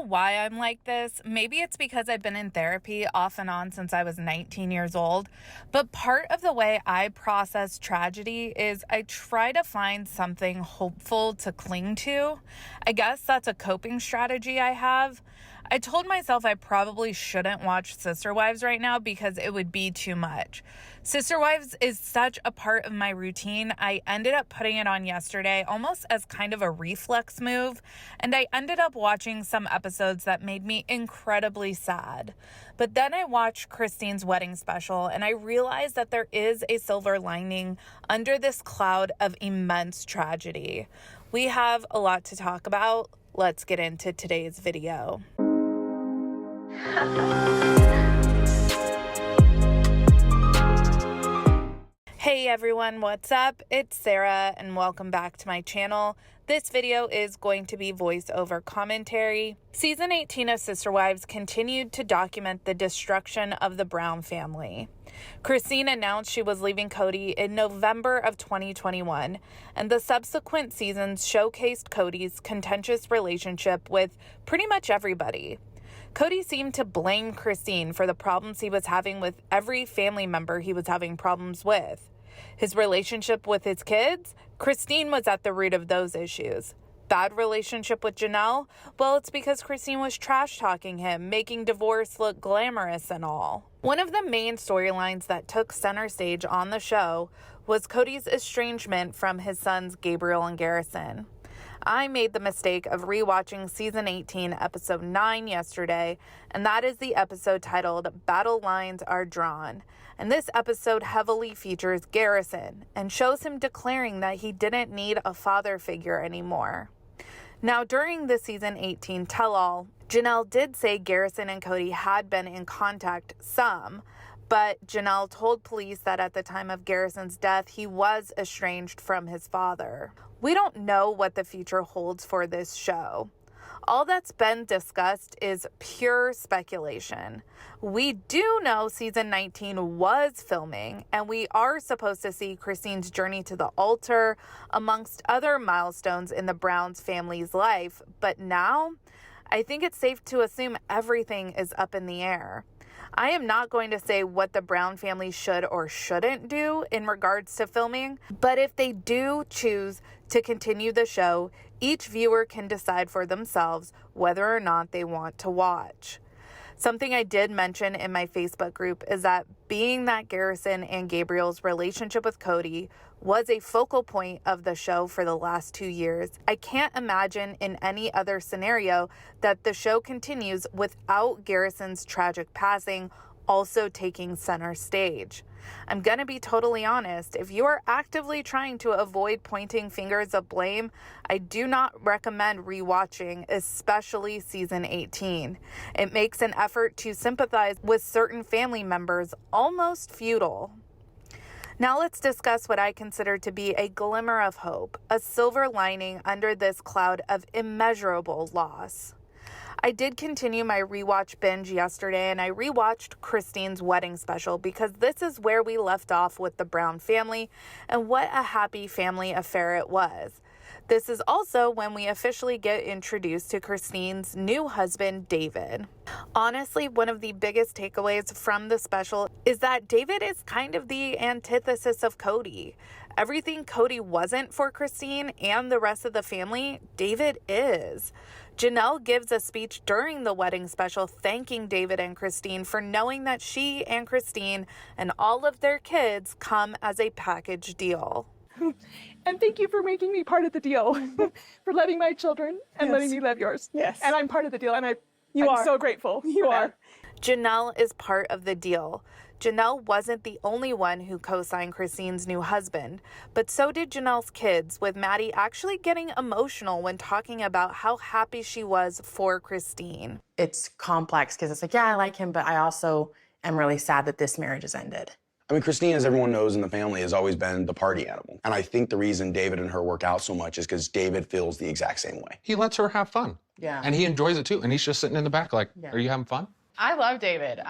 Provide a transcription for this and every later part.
why I'm like this. Maybe it's because I've been in therapy off and on since I was 19 years old. But part of the way I process tragedy is I try to find something hopeful to cling to. I guess that's a coping strategy I have. I told myself I probably shouldn't watch Sister Wives right now because it would be too much. Sister Wives is such a part of my routine. I ended up putting it on yesterday almost as kind of a reflex move, and I ended up watching some episodes that made me incredibly sad. But then I watched Christine's wedding special, and I realized that there is a silver lining under this cloud of immense tragedy. We have a lot to talk about. Let's get into today's video. Hey everyone, what's up? It's Sarah and welcome back to my channel. This video is going to be voiceover commentary. Season 18 of Sister Wives continued to document the destruction of the Brown family. Christine announced she was leaving Cody in November of 2021, and the subsequent seasons showcased Cody's contentious relationship with pretty much everybody. Cody seemed to blame Christine for the problems he was having with every family member he was having problems with. His relationship with his kids, Christine was at the root of those issues. Bad relationship with Janelle? Well, it's because Christine was trash-talking him, making divorce look glamorous and all. One of the main storylines that took center stage on the show was Cody's estrangement from his sons Gabriel and Garrison. I made the mistake of rewatching season 18, episode 9 yesterday, and that is the episode titled Battle Lines Are Drawn. And this episode heavily features Garrison and shows him declaring that he didn't need a father figure anymore. Now, during the season 18 tell-all, Janelle did say Garrison and Cody had been in contact some, but Janelle told police that at the time of Garrison's death, he was estranged from his father. We don't know what the future holds for this show. All that's been discussed is pure speculation. We do know season 19 was filming, and we are supposed to see Christine's journey to the altar, amongst other milestones in the Browns family's life. But now, I think it's safe to assume everything is up in the air. I am not going to say what the Brown family should or shouldn't do in regards to filming, but if they do choose to continue the show, each viewer can decide for themselves whether or not they want to watch. Something I did mention in my Facebook group is that being that Garrison and Gabriel's relationship with Cody was a focal point of the show for the last 2 years, I can't imagine in any other scenario that the show continues without Garrison's tragic passing also taking center stage. I'm gonna be totally honest, if you are actively trying to avoid pointing fingers of blame, I do not recommend rewatching, especially season 18. It makes an effort to sympathize with certain family members almost futile. Now let's discuss what I consider to be a glimmer of hope, a silver lining under this cloud of immeasurable loss. I did continue my rewatch binge yesterday, and I rewatched Christine's wedding special because this is where we left off with the Brown family, and what a happy family affair it was. This is also when we officially get introduced to Christine's new husband, David. Honestly, one of the biggest takeaways from the special is that David is kind of the antithesis of Cody. Everything Cody wasn't for Christine and the rest of the family, David is. Janelle gives a speech during the wedding special thanking David and Christine for knowing that she and Christine and all of their kids come as a package deal. And thank you for making me part of the deal, for loving my children and letting me love yours. Yes. And I'm part of the deal, and I'm are so grateful. You are. Janelle is part of the deal. Janelle wasn't the only one who co-signed Christine's new husband, but so did Janelle's kids, with Maddie actually getting emotional when talking about how happy she was for Christine. It's complex because it's like, yeah, I like him, but I also am really sad that this marriage has ended. I mean, Christine, as everyone knows in the family, has always been the party animal. And I think the reason David and her work out so much is because David feels the exact same way. He lets her have fun. Yeah. And he enjoys it too. And he's just sitting in the back like, are you having fun? I love David.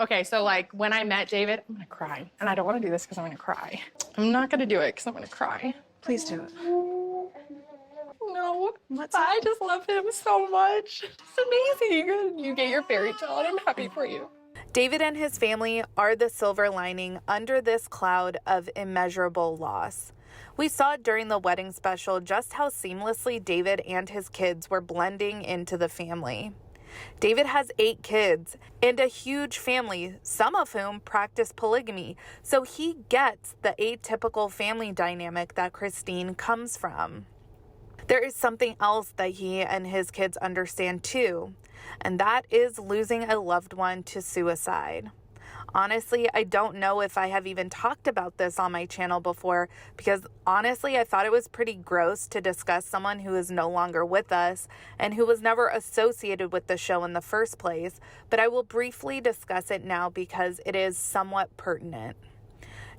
Okay, so like when I met David, I'm gonna cry. And I don't wanna do this because I'm gonna cry. I'm not gonna do it because I'm gonna cry. Please do it. No. I just love him so much. It's amazing. You get your fairy tale, and I'm happy for you. David and his family are the silver lining under this cloud of immeasurable loss. We saw during the wedding special just how seamlessly David and his kids were blending into the family. David has 8 kids and a huge family, some of whom practice polygamy, so he gets the atypical family dynamic that Christine comes from. There is something else that he and his kids understand too, and that is losing a loved one to suicide. Honestly, I don't know if I have even talked about this on my channel before because honestly, I thought it was pretty gross to discuss someone who is no longer with us and who was never associated with the show in the first place, but I will briefly discuss it now because it is somewhat pertinent.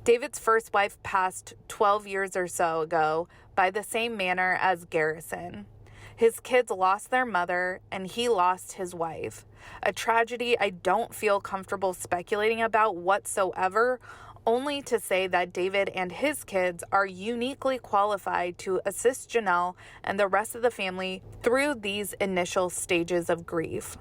David's first wife passed 12 years or so ago by the same manner as Garrison. His kids lost their mother, and he lost his wife. A tragedy I don't feel comfortable speculating about whatsoever, only to say that David and his kids are uniquely qualified to assist Janelle and the rest of the family through these initial stages of grief.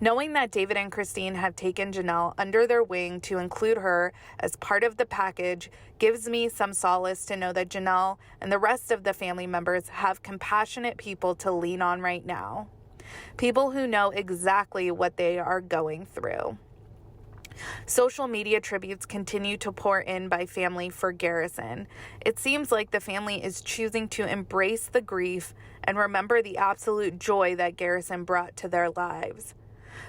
Knowing that David and Christine have taken Janelle under their wing to include her as part of the package gives me some solace to know that Janelle and the rest of the family members have compassionate people to lean on right now. People who know exactly what they are going through. Social media tributes continue to pour in by family for Garrison. It seems like the family is choosing to embrace the grief and remember the absolute joy that Garrison brought to their lives.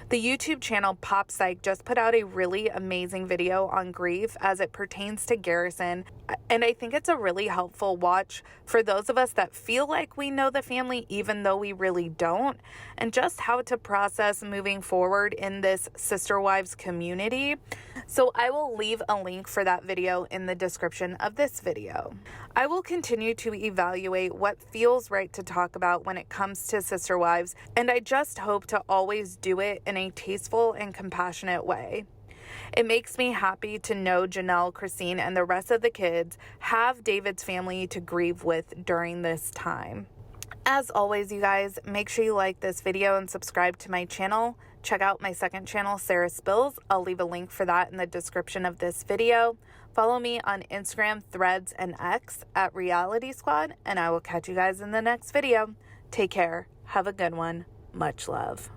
The YouTube channel Pop Psych just put out a really amazing video on grief as it pertains to Garrison, and I think it's a really helpful watch for those of us that feel like we know the family even though we really don't, and just how to process moving forward in this Sister Wives community. So I will leave a link for that video in the description of this video. I will continue to evaluate what feels right to talk about when it comes to Sister Wives, and I just hope to always do it in a tasteful and compassionate way. It makes me happy to know Janelle, Christine, and the rest of the kids have David's family to grieve with during this time. As always, you guys, make sure you like this video and subscribe to my channel. Check out my second channel, Sarah Spills. I'll leave a link for that in the description of this video. Follow me on Instagram, Threads, and X at Reality Squad, and I will catch you guys in the next video. Take care. Have a good one. Much love.